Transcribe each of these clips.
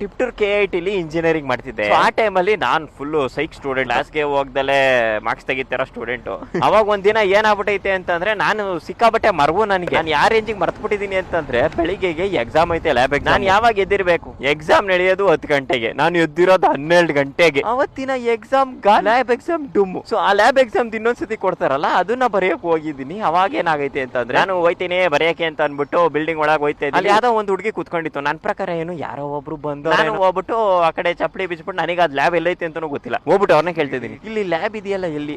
Tiptur KIT engineering ಮಾಡ್ತಿದ್ದೆ. ಆ ಟೈಮಲ್ಲಿ ನಾನು ಫುಲ್ ಸೈಕ್ ಸ್ಟೂಡೆಂಟ್, ಕ್ಲಾಸ್ಗೆ ಹೋಗ್ದಲೆ ಮಾರ್ಕ್ಸ್ ತೆಗಿತಾರ ಸ್ಟೂಡೆಂಟ್. ಅವಾಗ ಒಂದಿನ ಏನಾಗ್ಬಿಟ್ಟೈತೆ ಅಂತಂದ್ರೆ ನಾನು ಸಿಕ್ಕಾಬಟ್ಟೆ ಮರವು. ನನಗೆ ನಾನು ಯಾವ ರೇಂಜಿಗೆ ಮರ್ತ್ಬಿಟ್ಟಿದೀನಿ ಅಂತಂದ್ರೆ ಬೆಳಿಗ್ಗೆಗೆ ಎಕ್ಸಾಮ್ ಐತೆ ಲ್ಯಾಬ್ ಎಕ್ಸಾಮ್. ನಾನು ಯಾವಾಗ ಎದ್ದಿರ್ಬೇಕು, ಎಕ್ಸಾಮ್ ನಡೆಯೋದು 10 ಗಂಟೆಗೆ, ನಾನು ಎದ್ದಿರೋದು 12 ಗಂಟೆಗೆ. ಅವತ್ತಿನ ಎಕ್ಸಾಮ್ ಲ್ಯಾಬ್ ಎಕ್ಸಾಮ್ ಡುಮ್. ಸೊ ಆ ಲ್ಯಾಬ್ ಎಕ್ಸಾಮ್ ಇನ್ನೊಂದ್ಸತಿ ಕೊಡ್ತಾರಲ್ಲ, ಅದನ್ನ ಬರೆಯಕ್ ಹೋಗಿದ್ದೀನಿ. ಅವಾಗ ಏನಾಗೈತೆ ಅಂತಂದ್ರೆ ನಾನು ಹೋಯ್ತೀನಿ ಬರೆಯಕ್ಕೆ ಅಂತ ಅನ್ಬಿಟ್ಟು ಬಿಲ್ಡಿಂಗ್ ಒಳಗೆ ಹೋಯ್ತಾ ಇದ್ದೀನಿ. ಯಾವ್ದೋ ಒಂದು ಹುಡುಗಿ ಕುತ್ಕೊಂಡಿತ್ತು. ನನ್ನ ಪ್ರಕಾರ ಏನು ಯಾರೋ ಒಬ್ರು ಬಂದು ನಾನು ಹೋಗ್ಬಿಟ್ಟು ಆ ಕಡೆ ಚಪ್ಪಲಿ ಬಿಚ್ಬಿಟ್ಟು ನನಗೆ ಅದು ಲ್ಯಾಬ್ ಎಲ್ಲೈತೆ ಅಂತಾನೂ ಗೊತ್ತಿಲ್ಲ. ಹೋಗ್ಬಿಟ್ಟು ಅವ್ರನ್ನ ಕೇಳ್ತಿದ್ದೀನಿ, ಇಲ್ಲಿ ಲ್ಯಾಬ್ ಇದೆಯಲ್ಲ ಎಲ್ಲಿ?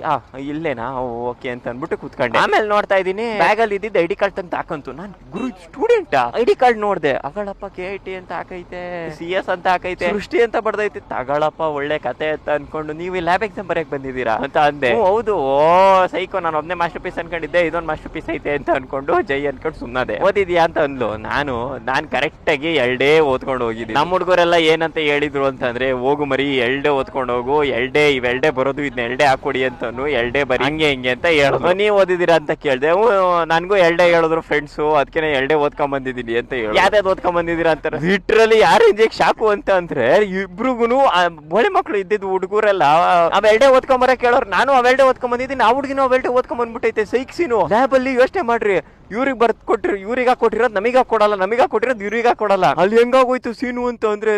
ಇಲ್ಲೇನಾ? ಓಕೆ ಅಂತ ಅನ್ಬಿಟ್ಟು ಕುತ್ಕೊಂಡೆ. ಆಮೇಲೆ ನೋಡ್ತಾ ಇದೀನಿ ಬ್ಯಾಗ್ ಅಲ್ಲಿ ಇದ್ದಿದ್ದು ID ಕಾರ್ಡ್ ತಂದು ಹಾಕಂತು. ನಾನು ಗುರು ಸ್ಟೂಡೆಂಟ್ ID ಕಾರ್ಡ್ ನೋಡ್ದೆ, ಅಗಳಪ್ಪ KIT ಅಂತ ಹಾಕೈತೆ, CS ಅಂತ ಹಾಕೈತೆ, ಸೃಷ್ಟಿ ಅಂತ ಬಡ್ದೈತೆ. ತಗಳಪ್ಪ ಒಳ್ಳೆ ಕತೆ ಅಂತ ಅನ್ಕೊಂಡು ನೀವು ಲ್ಯಾಬ್ ಎಕ್ಸಾಮ್ ಬರೆಯಕ್ ಬಂದಿದ್ದೀರಾ ಅಂತ ಅಂದೆ. ಹೌದು, ಸೈಕೋ, ನಾನು ಒಬ್ನೇ ಮಾಸ್ಟರ್ ಪೀಸ್ ಅನ್ಕೊಂಡಿದ್ದೆ, ಇದೊಂದು ಮಾಸ್ಟರ್ ಪೀಸ್ ಐತೆ ಅಂತ ಅನ್ಕೊಂಡು ಜೈ ಅನ್ಕೊಂಡು ಸುಮ್ಮನೆ. ಓದಿದ್ಯಾ ಅಂತ ಅಂದ್ಲು. ನಾನು ಕರೆಕ್ಟ್ ಆಗಿ 2 ಓದ್ಕೊಂಡು ಹೋಗಿದ್ದೀನಿ. ನಮ್ಮ ಹುಡುಗರೆಲ್ಲ ಏನಂತ ಹೇಳಿದ್ರು ಅಂತಂದ್ರೆ, ಹೋಗು ಮರಿ 2 ಓದ್ಕೊಂಡು ಹೋಗು, ಇವೆರಡೇ ಬರೋದು, ಇದನ್ನ 2 ಹಾಕೊಡಿ ಅಂತಾನು, 2 ಬರಿ ಹಂಗೆ ಹಿಂಗೆ ಅಂತ ಹೇಳಿದ್ರು. ನೀವ್ ಓದಿದ್ದೀರಾ ಅಂತ ಕೇಳ್ದೆ. ನನ್ಗೂ 2 ಹೇಳಿದ್ರು ಫ್ರೆಂಡ್ಸು, ಅದಕ್ಕೆ 2 ಓದ್ಕೊಂಡ್ ಬಂದಿದ್ದೀನಿ ಅಂತ ಹೇಳಿ. ಯಾವ್ದು ಓದ್ಕೊಂಡ್ ಬಂದಿದ್ದೀರಾ ಅಂತಾರೆ. ಲಿಟ್ರಲಿ ಯಾರ ರೇಂಜಿಗೆ ಶಾಕು ಅಂತ ಅಂದ್ರೆ, ಇಬ್ರಿಗೂ ಬಳೆ ಮಕ್ಳು ಇದ್ದಿದ್ದು ಹುಡುಗರೆಲ್ಲ ಅವ್ 2 ಓದ್ಕೊಂಡ್ ಬರ ಕೇಳೋರು. ನಾನು ಅವ್ 2 ಓದ್ಕೊಂಡ್ ಬಂದಿದ್ದೀನಿ, ಆ ಹುಡುಗಿನ ಅವ್ 2 ಓದ್ಕೊಂಡ್ ಬಂದ್ಬಿಟ್ಟೈತೆ. ಸೈಕ್ಸಿನು ಲ್ಯಾಬ್ ಅಲ್ಲಿ ಯೋಚನೆ ಮಾಡ್ರಿ, ಇವ್ರಿಗೆ ಬರ್ದ್ ಕೊಟ್ಟಿರೋ, ಇವ್ರಿಗ ಕೊಟ್ಟಿರೋದು ನಮಗ ಕೊಡಲ್ಲ, ನಮಗ ಕೊಟ್ಟಿರೋದು ಇವ್ರಿಗ ಕೊಡಲ್ಲ. ಅಲ್ಲಿ ಹೆಂಗಾಗೋಯ್ತು ಸೀನು ಅಂತ ಅಂದ್ರೆ